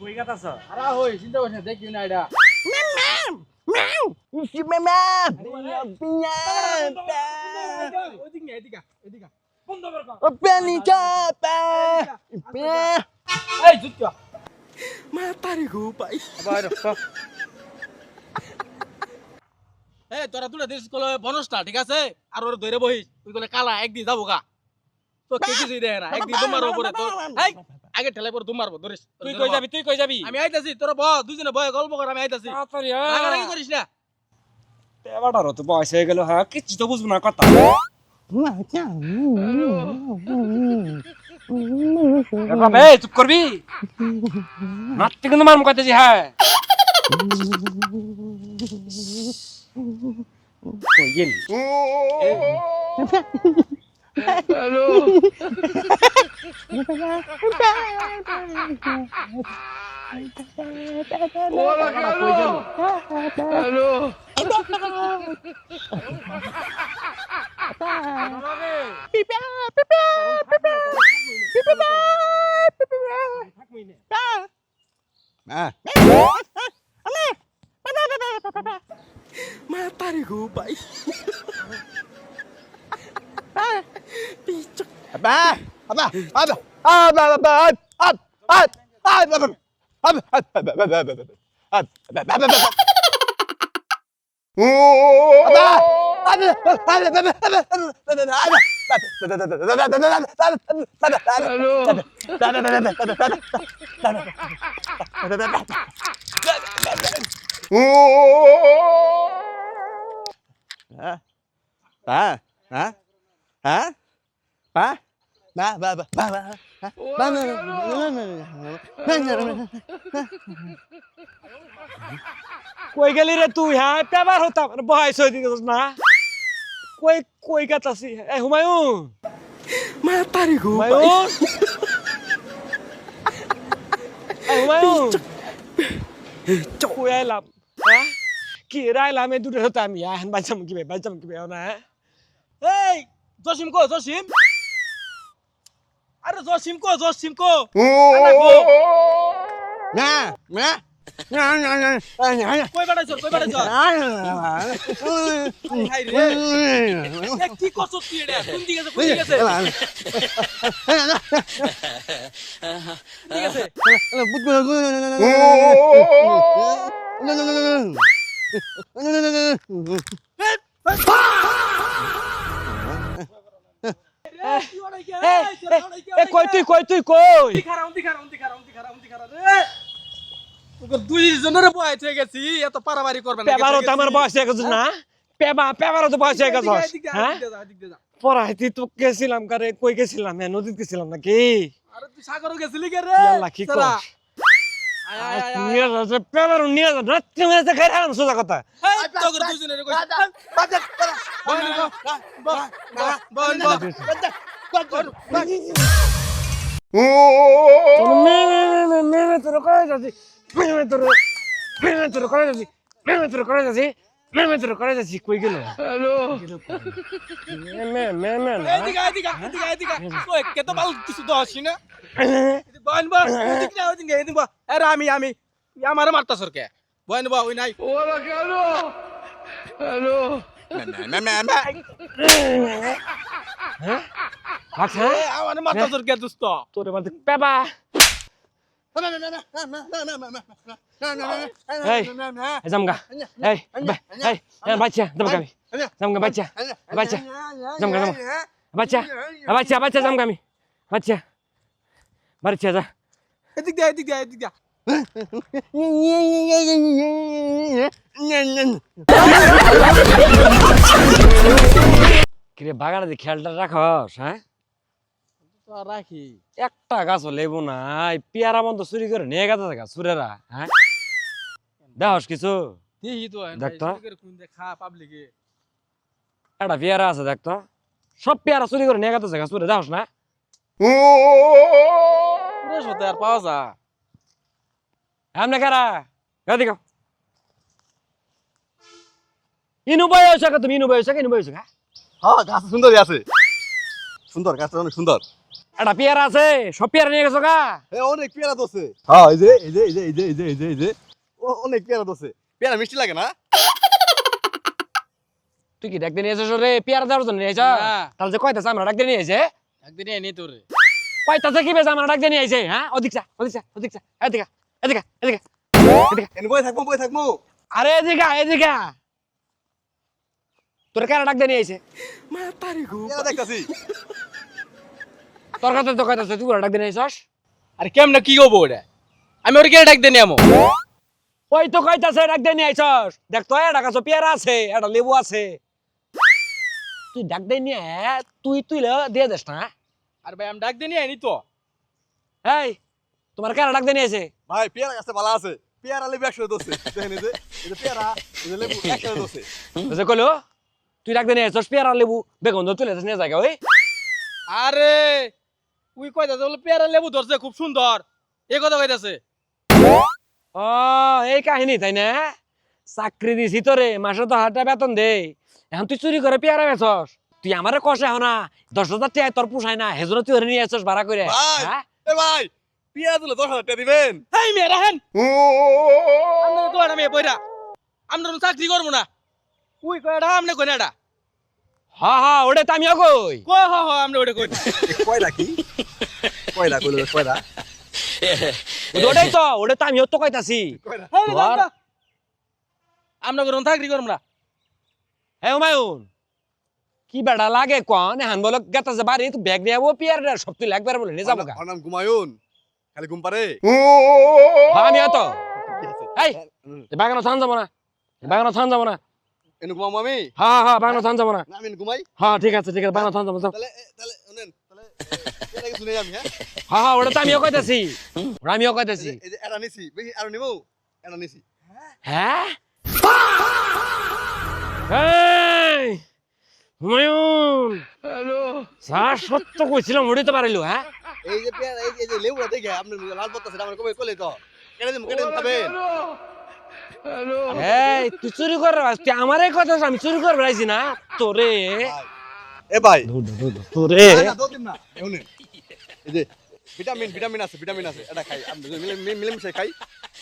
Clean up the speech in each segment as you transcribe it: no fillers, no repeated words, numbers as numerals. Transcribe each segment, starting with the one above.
কই গাতাছ আরে হই চিন্তা করিস না দেখি না এটা ওদিকে এদিকে এদিকে বন্ধ কর এই জুত মাতারি গো পাই আবার এই তোরা দুটা দেশ কল বনসটা ঠিক আছে আর ওর ধরে বহিস তুই কলে কালা একদিন যাবো গা তো কে কিছুই দেয় না একদিন তোমার উপরে তো এই আগে ঠেলাই পর তোমার ধরিস তুই কই যাবি আমি আইতাছি তোরা দুজনে বয় গল্প কর আমি আইতাছি তাড়াতাড়ি রাগারাগি করিস না এবারও তো বয়স হয়ে গেল হ্যাঁ কিছু তো বুঝবো না কথা বাবা এই চুপ করবি নাটতে কিন্তু মার মুখাতেছি হ্যাঁ কই গেলি হ্যালো ওরা হ্যালো মাতারি গো পাই কই গেলি রে তুই হ্যাঁ পেবার হতাম বয়স হয়ে দিস না কই কই গাতাছি এই হুমায়ুন মাতারি গো হুমায়ুন এই হুমায়ুন কই আইলাম হ্যাঁ কি রাইলাম এই দুটো হতো আমি হ্যাঁ বাঁচাম কি না এই জসিম কো জসিম আরে জসিম কো কই বাড়াইছ হাই রে এ কি করছস তুই এটা কোন দিকে গেছে ঠিক আছে কই তুই কই দুই জনের বয়স হয়ে গেছি এত পারাবারি করবেন পেবারও তো আমার বয়স হয়ে গেছে না পেবারও তো বয়স হয়ে গেছে হ্যাঁ পড়াইতে তো গেছিলাম কারে কই গেছিলাম হ্যাঁ নদীতে গেছিলাম নাকি আরে তুই সাগরও গেছিলি কে রে আল্লাহ কি কর নিয়ে যাচ্ছে পেবারও নিয়ে যা রাত্রি মেরে খাই আরাম সোজা কথা তোর দুজনের কই মেয়ে তোর করে যাচ্ছি মেয়ে করে যাচ্ছি কই গেল হ্যালো এদিকে কই কে তো ভালো কিছু তো আসি না এদিকে আরে আমি আমার মারতা সরকে বয়ন বা ওই নাই ওরা কেন হ্যালো আচ্ছা আমার মারতা সরকে দোস্ত তোর মাঝে পেবা এই জামগা এই বাচ্চা জামগা বাচ্চা জামগা বাচ্চা যা এদিকে কিরে বাগানে যে খেয়ালটা রাখস হ্যাঁ রাখি একটা গাছ লেবু নাই পেয়ারা মন্ত চুরি করে নিয়ে গেছে গাছ চুরেরা হ্যাঁ দেহস কিছু দেখি তো দেখতো খা পাবলিকে একটা পেয়ারা আছে দেখতো সব পেয়ারা চুরি করে নিয়ে গেছে গাছ চুরে দেহস না আর পাওয়া যা এমনি কারা এদিকে ইনু বয়স তুমি ইনু বয়স হ্যাঁ গাছ সুন্দরই আছে সুন্দর গাছটা অনেক সুন্দর এটা পেয়ারা আছে সব পেয়ারা নিয়ে গেছো গা অনেক পেয়ারা দোষে হ্যাঁ এই যে অনেক পেয়ারা দোষে পেয়ারা মিষ্টি লাগে না তুই কি ডাকতে নিয়ে এসেছ রে পেয়ারা দেওয়ার জন্য নিয়ে এসেছ না। তাহলে যে কয়তাছে আমরা ডাকতে নিয়ে এসে একদিন এনে তোরে কয়তাছে কি বেশ আমরা ডাকতে নিয়ে এসে হ্যাঁ ওদিক যা এদিকে এনে বই থাকবো আরে এদিকে তোর কারা ডাকতে নিয়ে এসে Matarik ko. পেয়ারা দেখতাছি তোর কাছে তো কয়তাছে তুই ডাকতে নিয়ে এসছ আরে কেমনে কি করবো ওটা আমি ওর কে ডাক দেনি আমো ওই তো কয়তাছে ডাকতে নিয়ে আইছস দেখ তো এটা কাছে পেয়ারা আছে এটা লেবু আছে তুই ডাকতে নিয়ে তুই দিয়ে দেস না আর ভাই আমি ডাক দেনি আইনি তো এই তোমার কারা ডাকতে নিয়ে এসে ভাই পেয়ারা গাছে ভালো আছে পেয়ারা লেবু একসাথে দোষে দেখেন এই যে পেয়ারা এই যে লেবু একসাথে দোষে বুঝে কইলো তুই ডাকতে নিয়ে এসছ পেয়ারা লেবু বেগুন তো তুলে নিয়ে জায়গা ওই আরে তুই কইতাছে বলে পেয়ারা লেবু ধরছে খুব সুন্দর এই কথা কইতাছে ও এই কাহিনী তাই না চাকরি দিছি তোরে মাসে তো হাজার বেতন দে এখন তুই চুরি করে পেয়ারা বেচস তুই আমারে কষে হো না 10,000 টাকা তোর পোষায় না হেজুর তুই ওরে নিয়ে আসছ ভাড়া করে ভাই হ্যাঁ এ ভাই পেয়ারা দিলে 10,000 টাকা দিবেন হেই মেরা হেন আমরা তো এটা মেয়ে পয়রা আমরা তো চাকরি করব না তুই কয়টা আমনে কই না এটা হ্যাঁ ওটা তো আমিও কই কই হ আমরা ওটা কই কয়লা কি কয়লা কয়লা ওটাই তো ওটা তো আমিও তো কইতাছি কয়লা ধর। আমরা করব চাকরি করব না হে হুমায়ুন কি বেড়া লাগে কোন হান বলো গেতা যে বাড়ি ব্যাগ নিয়ে যাবো পিয়ার সব তুই লাগবার বলে নিয়ে যাবো গা ওর নাম গুমায়ুন খালি ঘুম পারে হ্যাঁ আমিও তো কি আছে? এই বাগানো থান যাবো না বাগানো থান যাবো না এনে ঘুমাবো আমি হ্যাঁ বাগানো থান যাবো না না আমি ঘুমাই হ্যাঁ ঠিক আছে বাগানো থান যাবো যাও। তাহলে শুনেন তাহলে পেয়ারা কিছু নেই আমি হ্যাঁ হ্যাঁ ওটা তো আমিও কইতাছি ওটা আমিও কইতাছি এই যে এরা নিছি বেশি আর নিমু এরা নিছি হ্যাঁ এই হুমায়ুন Hello. স্যার সত্য কইছিলাম উড়িতে পারিল হ্যাঁ এই যে পেয়ারা এই যে লেবুটা দেখে আপনি লাল পত্তা সেটা আমার কবে কইলে তো কেটে দিন খাবেন Hello. এই তুই চুরি করে তুই আমারে কথা আমি চুরি করে বেড়াইছি না তোরে এ ভাই তোরে না দো দিন না এউনে এই যে ভিটামিন আছে এটা খাই আমি মিলেমিশে খাই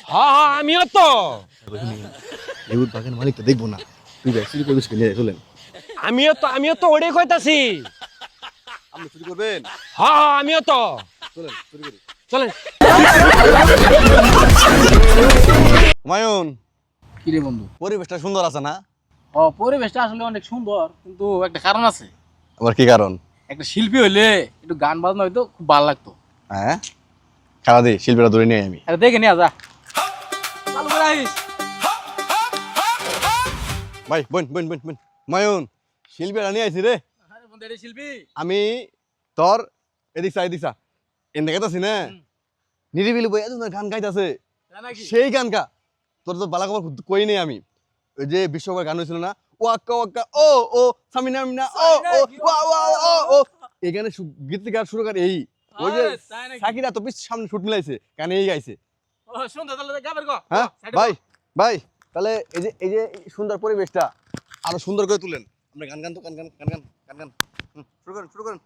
হ্যাঁ আমিও তো লেবুর বাগান মালিক তো দেখবো না তুই ভাই চুরি করবিস নিয়ে চলেন আমিও তো ওটাই কইতাছি আপনি চুরি করবেন হ্যাঁ আমিও তো চলেন চুরি করি চলেন হুমায়ুন কি রে বন্ধু পরিবেশটা সুন্দর আছে না ও পরিবেশটা আসলে অনেক সুন্দর কিন্তু একটা কারণ আছে আবার কি কারণ একটা শিল্পী হইলে একটু গান বাজনা হইতো খুব ভালো লাগতো হ্যাঁ খাওয়া দিই শিল্পীরা ধরে নিয়ে আমি আরে দেখে নিয়ে যা চালু করে আইস ভাই বোন হুমায়ুন শিল্পীরা নিয়ে আইছি রে আরে বন্ধু এটা শিল্পী আমি তোর এদিকসা এন দেখাইতাছি না নিরিবিলি বই এত গান গাইতাছে তাই নাকি সেই গান গা তোর তো বালা খবর কই নেই আমি ওই যে বিশ্বকাপ গান হয়েছিল না ওয়াক্কা ওয়াক্কা ও সামিনা মিনা ও এই গানে গীত গান শুরু করে এই ওই যে আরে, তাই নাকি? সাকিরা তো সামনে শুট মিলাইছে গানে এই গাইছে ও সুন্দর তাহলে গাবের গো হ্যাঁ ভাই তাহলে এই যে সুন্দর পরিবেশটা আরো সুন্দর করে তুলেন আমরা গান তো গান শুরু করেন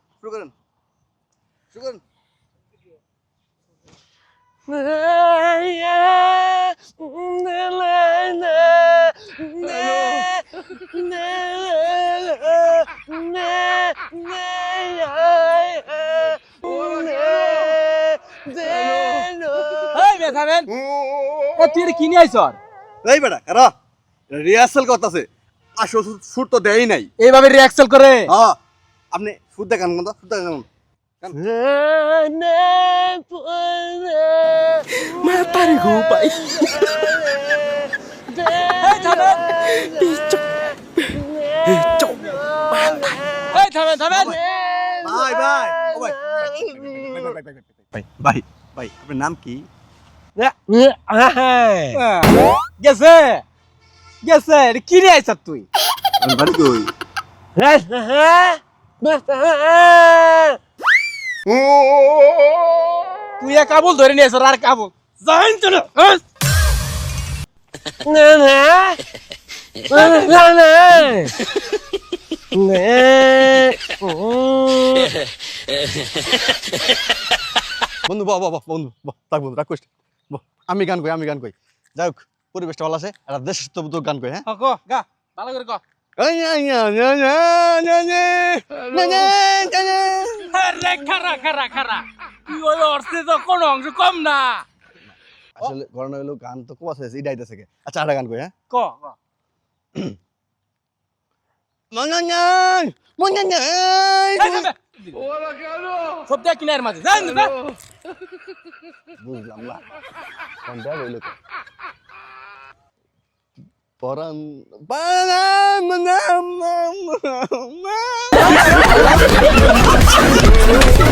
এই বেথাবেন ও তুই এটা কিনে আইছ এই বেটা কারা রিহার্সাল করতেছে আসো শুট তো দেয়ই নাই এইভাবে রিঅ্যাকশন করে হ্যাঁ আপনি শুট দেখান তো শুট দেখান Matarik ko, pai. এই থামেন এই থামেন ভাই ও ভাই আপনার নাম কি গেছে এটা কিনে আইছ তুই আপনার বাড়ি কই তুই এক কাবুল ধরে নিয়েছ আর কাবুল জাইন তো বন্ধু বাহ বাহ বাহ বন্ধু বাহ থাক বন্ধু রাগ করিস না। বাহ, আমি গান কই যাই হোক পরিবেশটা ভালো আছে আর দেশের তো গান কই হ্যাঁ ক গা ভালো করে ক আরে খারা খারা খারা তুই ওই অর্থে তো কোনো অংশ কম না আসলে ঘটনা হলো গান তো খুব আছে এটা আইতাছে কে আচ্ছা আরেকটা গান কই হ্যাঁ ক ক সব দেখ কিনার মাঝে জান না বুঝলাম না কোনটা হইলো পরান পরান